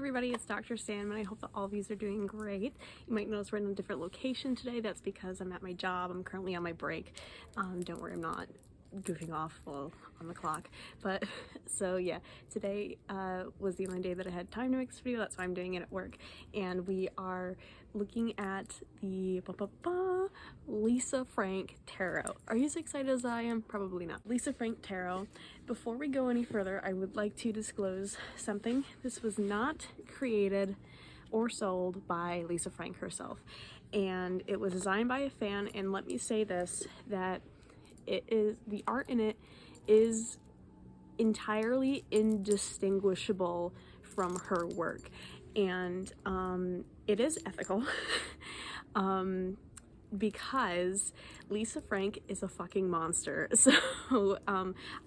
everybody, it's Dr. Sandman. I hope that all of you are doing great. You might notice we're in a different location today. That's because I'm at my job. I'm currently on my break. Don't worry, I'm not goofing off while on the clock. But so yeah, today was the only day that I had time to make this video. That's why I'm doing it at work. And we are looking at the Lisa Frank Tarot. Are you as excited as I am? Probably not. Lisa Frank Tarot. Before we go any further, I would like to disclose something. This was not created or sold by Lisa Frank herself, and it was designed by a fan. And let me say this, that it is, the art in it is entirely indistinguishable from her work, and it is ethical because Lisa Frank is a fucking monster. So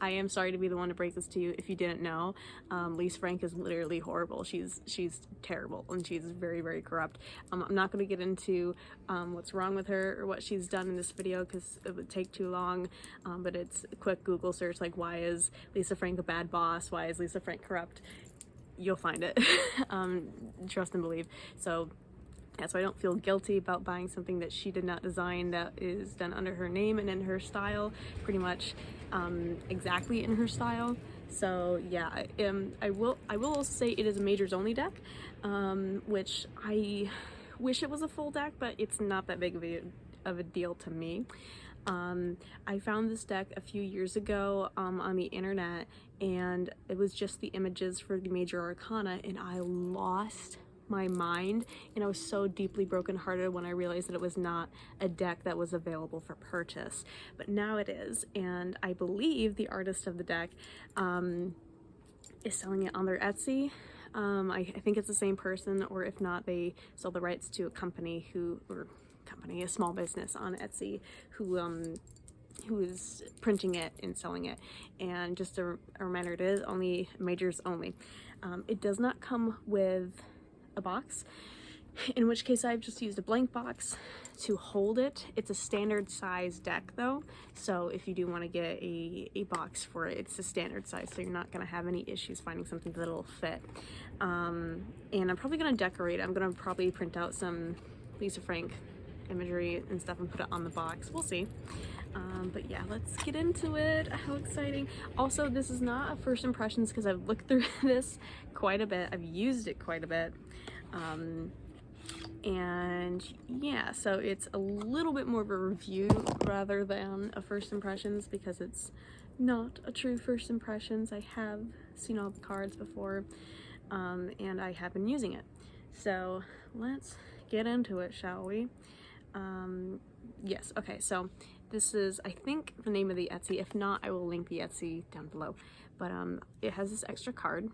I am sorry to be the one to break this to you if you didn't know. Lisa Frank is literally horrible. She's terrible, and she's very, very corrupt. I'm not going to get into what's wrong with her or what she's done in this video because it would take too long, but it's a quick Google search, like, why is Lisa Frank a bad boss? Why is Lisa Frank corrupt? You'll find it. Trust and believe. So yeah, so I don't feel guilty about buying something that she did not design, that is done under her name and in her style, pretty much exactly in her style. So yeah, I will also say it is a majors only deck, which I wish it was a full deck, but it's not that big of a deal to me. I found this deck a few years ago on the internet, and it was just the images for the major arcana, and I lost my mind, and I was so deeply brokenhearted when I realized that it was not a deck that was available for purchase. But now it is, and I believe the artist of the deck is selling it on their Etsy. I think it's the same person, or if not, they sold the rights to a company a small business on Etsy who is printing it and selling it. And just a reminder, it is only majors only. It does not come with a box, in which case I've just used a blank box to hold it. It's a standard size deck though, so if you do want to get a box for it, it's a standard size, so you're not going to have any issues finding something that'll fit. And I'm probably going to decorate it. I'm going to probably print out some Lisa Frank imagery and stuff and put it on the box. We'll see. But yeah, let's get into it. How exciting. Also, this is not a first impressions because I've looked through this quite a bit. I've used it quite a bit. And yeah, so it's a little bit more of a review rather than a first impressions, because it's not a true first impressions. I have seen all the cards before, and I have been using it. So let's get into it, shall we? Yes, okay, so this is, I think, the name of the Etsy. If not, I will link the Etsy down below. But it has this extra card.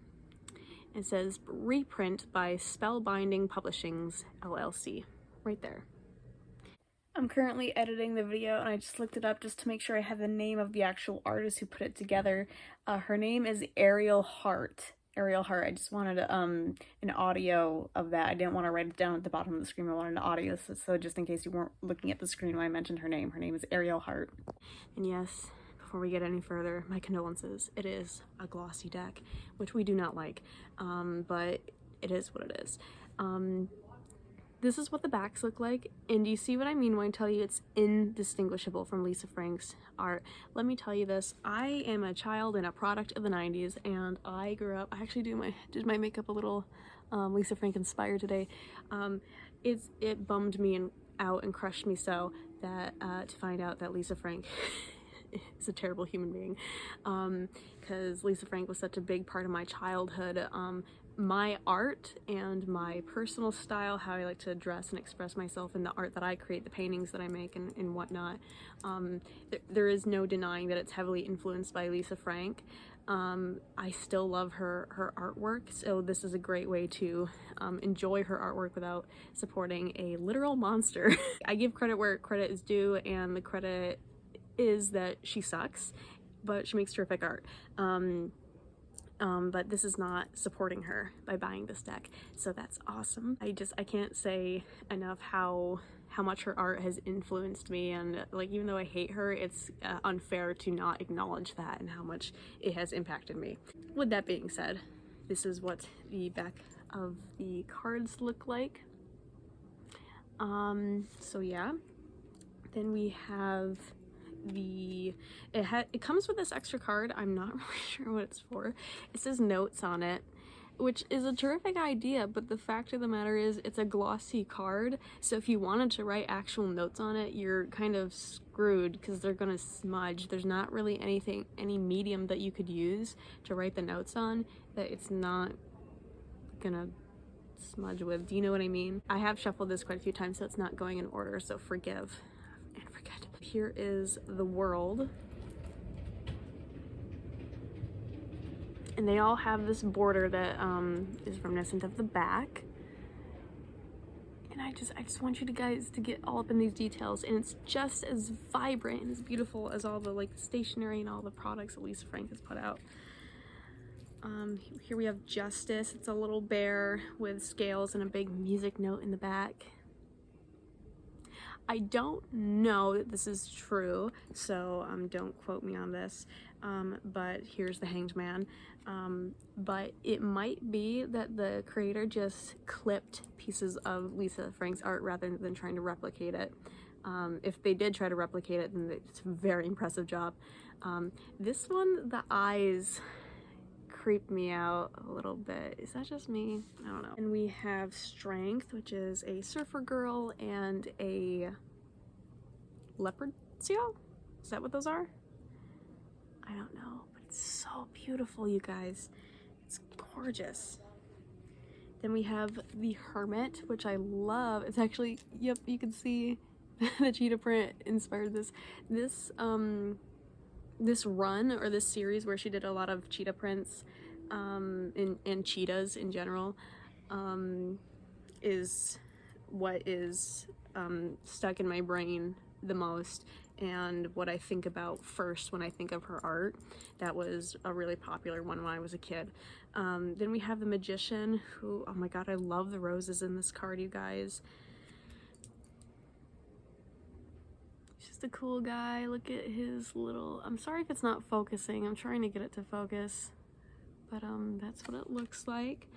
It says reprint by Spellbinding Publishings LLC right there. I'm currently editing the video, and I just looked it up just to make sure I have the name of the actual artist who put it together. Her name is Ariel Hart. Ariel Hart. I just wanted an audio of that. I didn't want to write it down at the bottom of the screen. I wanted an audio, so just in case you weren't looking at the screen when I mentioned her name is Ariel Hart. And yes, before we get any further, my condolences. It is a glossy deck, which we do not like, but it is what it is. This is what the backs look like, and do you see what I mean when I tell you it's indistinguishable from Lisa Frank's art? Let me tell you this, I am a child and a product of the 90s, and I grew up, I actually did my makeup a little Lisa Frank inspired today. It bummed me out and crushed me so that to find out that Lisa Frank is a terrible human being, because Lisa Frank was such a big part of my childhood. My art and my personal style, how I like to dress and express myself in the art that I create, the paintings that I make and whatnot, there is no denying that it's heavily influenced by Lisa Frank. I still love her artwork, so this is a great way to enjoy her artwork without supporting a literal monster. I give credit where credit is due, and the credit is that she sucks, but she makes terrific art. But this is not supporting her by buying this deck, so that's awesome. I can't say enough how much her art has influenced me, and like, even though I hate her, it's unfair to not acknowledge that and how much it has impacted me. With that being said, this is what the back of the cards look like. So yeah. Then we have it comes with this extra card. I'm not really sure what it's for. It says notes on it, which is a terrific idea, but the fact of the matter is it's a glossy card, so if you wanted to write actual notes on it, you're kind of screwed because they're gonna smudge. There's not really any medium that you could use to write the notes on that it's not gonna smudge with. Do you know what I mean? I have shuffled this quite a few times, so it's not going in order, so forgive and forget. Here is the world. And they all have this border that is reminiscent of the back. And I just want you guys to get all up in these details, and it's just as vibrant and as beautiful as all the like stationery and all the products that Lisa Frank has put out. Here we have Justice. It's a little bear with scales and a big music note in the back. I don't know that this is true, so don't quote me on this, but here's the Hanged Man. But it might be that the creator just clipped pieces of Lisa Frank's art rather than trying to replicate it. If they did try to replicate it, then it's a very impressive job. This one, the eyes creep me out a little bit. Is that just me? I don't know. And we have Strength, which is a surfer girl and a leopard seal? Is that what those are? I don't know, but it's so beautiful, you guys. It's gorgeous. Then we have the Hermit, which I love. It's actually, yep, you can see the cheetah print inspired this. This run, or this series where she did a lot of cheetah prints and cheetahs in general, is what is stuck in my brain the most and what I think about first when I think of her art. That was a really popular one when I was a kid. Then we have the Magician, who, oh my god, I love the roses in this card, you guys. A cool guy. Look at his little, I'm sorry if it's not focusing, I'm trying to get it to focus, but that's what it looks like.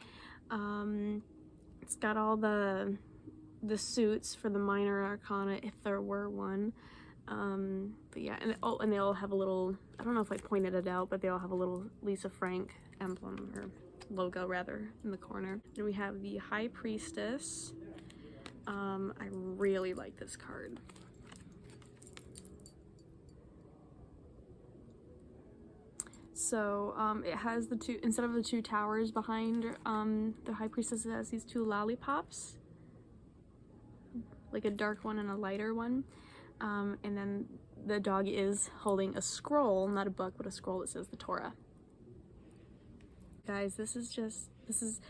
It's got all the suits for the minor arcana, if there were one. But yeah, and they all have a little, I don't know if I pointed it out, but they all have a little Lisa Frank emblem, or logo rather, in the corner. Then we have the High Priestess. I really like this card. So it has the two, instead of the two towers behind the High Priestess, it has these two lollipops, like a dark one and a lighter one, and then the dog is holding a scroll, not a book, but a scroll that says the Torah. Guys, this is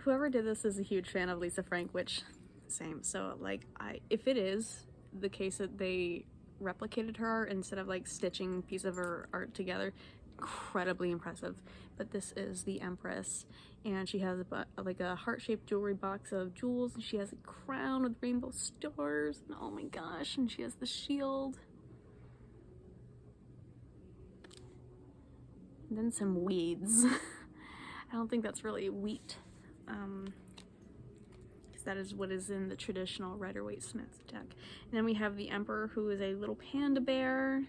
whoever did this is a huge fan of Lisa Frank, which same. So like, if it is the case that they replicated her art instead of like stitching pieces of her art together, incredibly impressive. But this is the Empress, and she has like a heart-shaped jewelry box of jewels, and she has a crown with rainbow stars, and oh my gosh, and she has the shield, and then some weeds. I don't think that's really wheat, because that is what is in the traditional Rider-Waite-Smith deck. And then we have the Emperor, who is a little panda bear.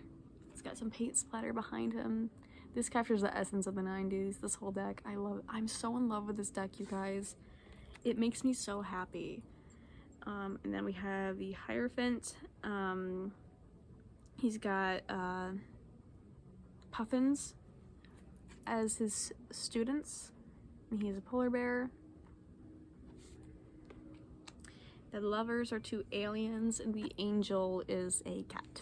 It's got some paint splatter behind him. This captures the essence of the 90s, this whole deck. I love it. I'm so in love with this deck, you guys. It makes me so happy. And then we have the Hierophant. He's got puffins as his students, and he is a polar bear. The lovers are two aliens, and the angel is a cat.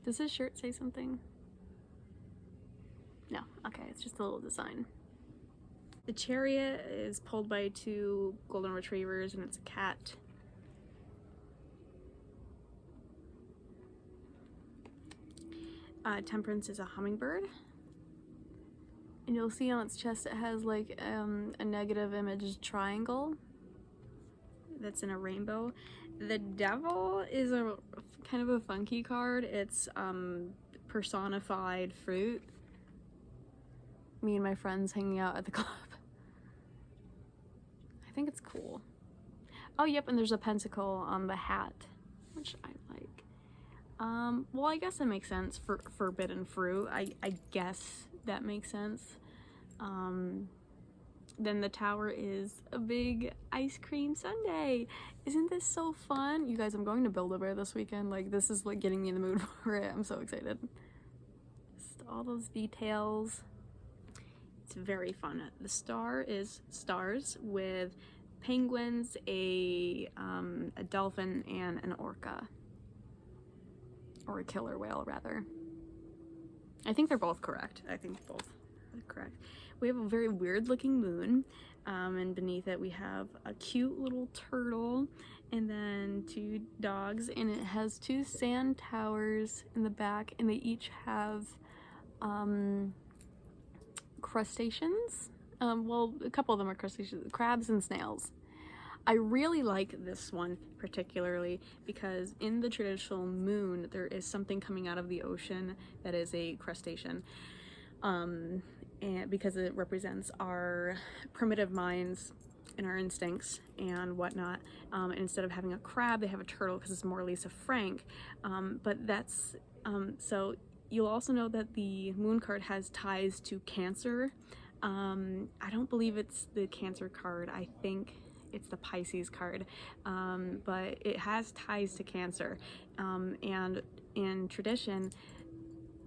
Does his shirt say something? No, okay, it's just a little design. The chariot is pulled by two golden retrievers, and it's a cat. Temperance is a hummingbird. And you'll see on its chest it has like a negative image triangle that's in a rainbow. The Devil is a kind of a funky card. It's personified fruit. me and my friends hanging out at the club. I think it's cool. Oh, yep, and there's a pentacle on the hat, which I like. Well, I guess that makes sense for forbidden fruit. I guess that makes sense. Then the tower is a big ice cream sundae. Isn't this so fun? You guys, I'm going to Build-A-Bear this weekend. Like, this is like getting me in the mood for it. I'm so excited. Just all those details. It's very fun. The star is stars with penguins, a dolphin, and an orca. Or a killer whale, rather. I think they're both correct. I think both are correct. We have a very weird looking moon, and beneath it we have a cute little turtle and then 2 dogs, and it has 2 sand towers in the back, and they each have crustaceans. Well, a couple of them are crustaceans, crabs and snails. I really like this one particularly because in the traditional moon there is something coming out of the ocean that is a crustacean, and because it represents our primitive minds and our instincts and whatnot. And instead of having a crab, they have a turtle because it's more Lisa Frank. But that's so you'll also know that the moon card has ties to Cancer. I don't believe it's the Cancer card. I think it's the Pisces card, but it has ties to Cancer. And in tradition,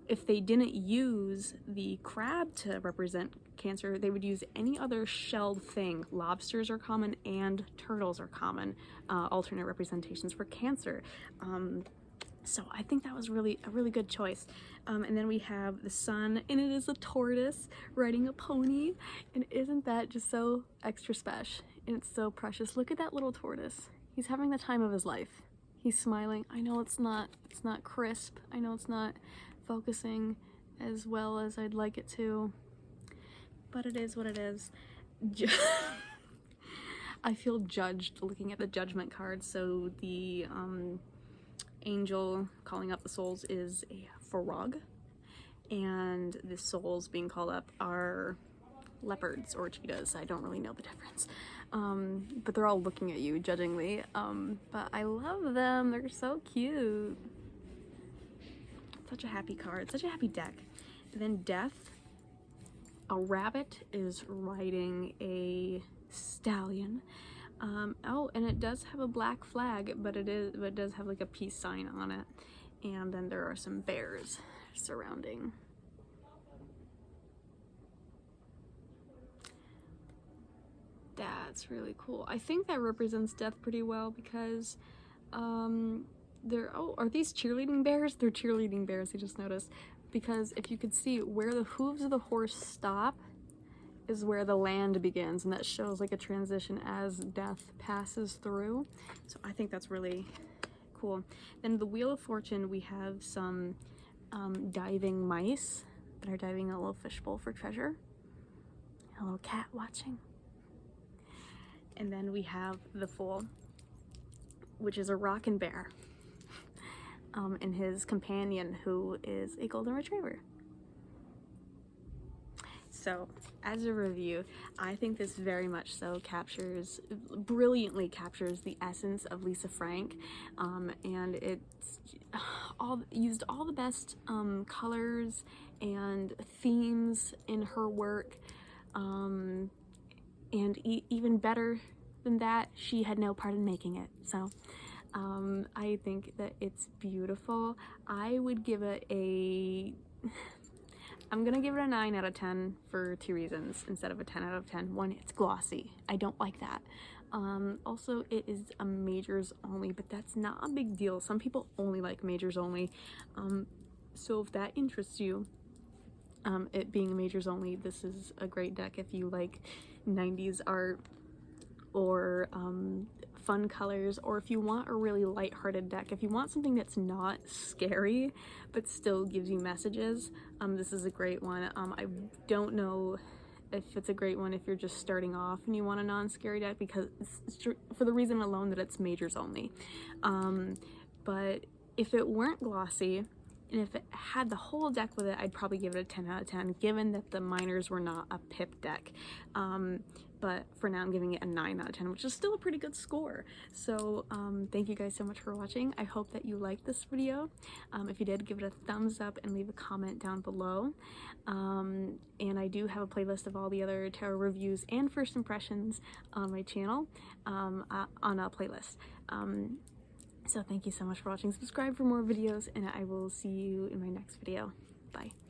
if they didn't use the crab to represent Cancer, they would use any other shelled thing. Lobsters are common and turtles are common alternate representations for Cancer. So I think that was a really good choice. And then we have the sun, and it is a tortoise riding a pony. And isn't that just so extra special? And it's so precious. Look at that little tortoise. He's having the time of his life. He's smiling. I know it's not crisp. I know it's not focusing as well as I'd like it to, but it is what it is. I feel judged looking at the judgment card. So the angel calling up the souls is a frog, and the souls being called up are leopards or cheetahs. I don't really know the difference, but they're all looking at you judgingly. But I love them. They're so cute. Such a happy card, such a happy deck. And then Death, a rabbit is riding a stallion. Oh, and it does have a black flag, but it does have like a peace sign on it. And then there are some bears surrounding. That's really cool. I think that represents Death pretty well because are these cheerleading bears? They're cheerleading bears, I just noticed. Because if you could see where the hooves of the horse stop is where the land begins, and that shows like a transition as Death passes through. So I think that's really cool. Then the Wheel of Fortune, we have some diving mice that are diving in a little fishbowl for treasure. A little cat watching. And then we have the Fool, which is a rockin' bear. And his companion, who is a golden retriever. So, as a review, I think this very much so brilliantly captures the essence of Lisa Frank, and it's used all the best colors and themes in her work, and even better than that, she had no part in making it. So I think that it's beautiful. I would give it I'm gonna give it a 9 out of 10 for 2 reasons instead of a 10 out of 10. One, it's glossy. I don't like that. Also, it is a majors only, but that's not a big deal. Some people only like majors only. So if that interests you, it being majors only, this is a great deck if you like 90s art or fun colors, or if you want a really lighthearted deck, if you want something that's not scary but still gives you messages, this is a great one. I don't know if it's a great one if you're just starting off and you want a non-scary deck, because it's for the reason alone that it's majors only. But if it weren't glossy and if it had the whole deck with it, I'd probably give it a 10 out of 10, given that the minors were not a pip deck. But for now I'm giving it a 9 out of 10, which is still a pretty good score. So thank you guys so much for watching. I hope that you liked this video. If you did, give it a thumbs up and leave a comment down below. And I do have a playlist of all the other tarot reviews and first impressions on my channel, on a playlist. So thank you so much for watching. Subscribe for more videos, and I will see you in my next video. Bye.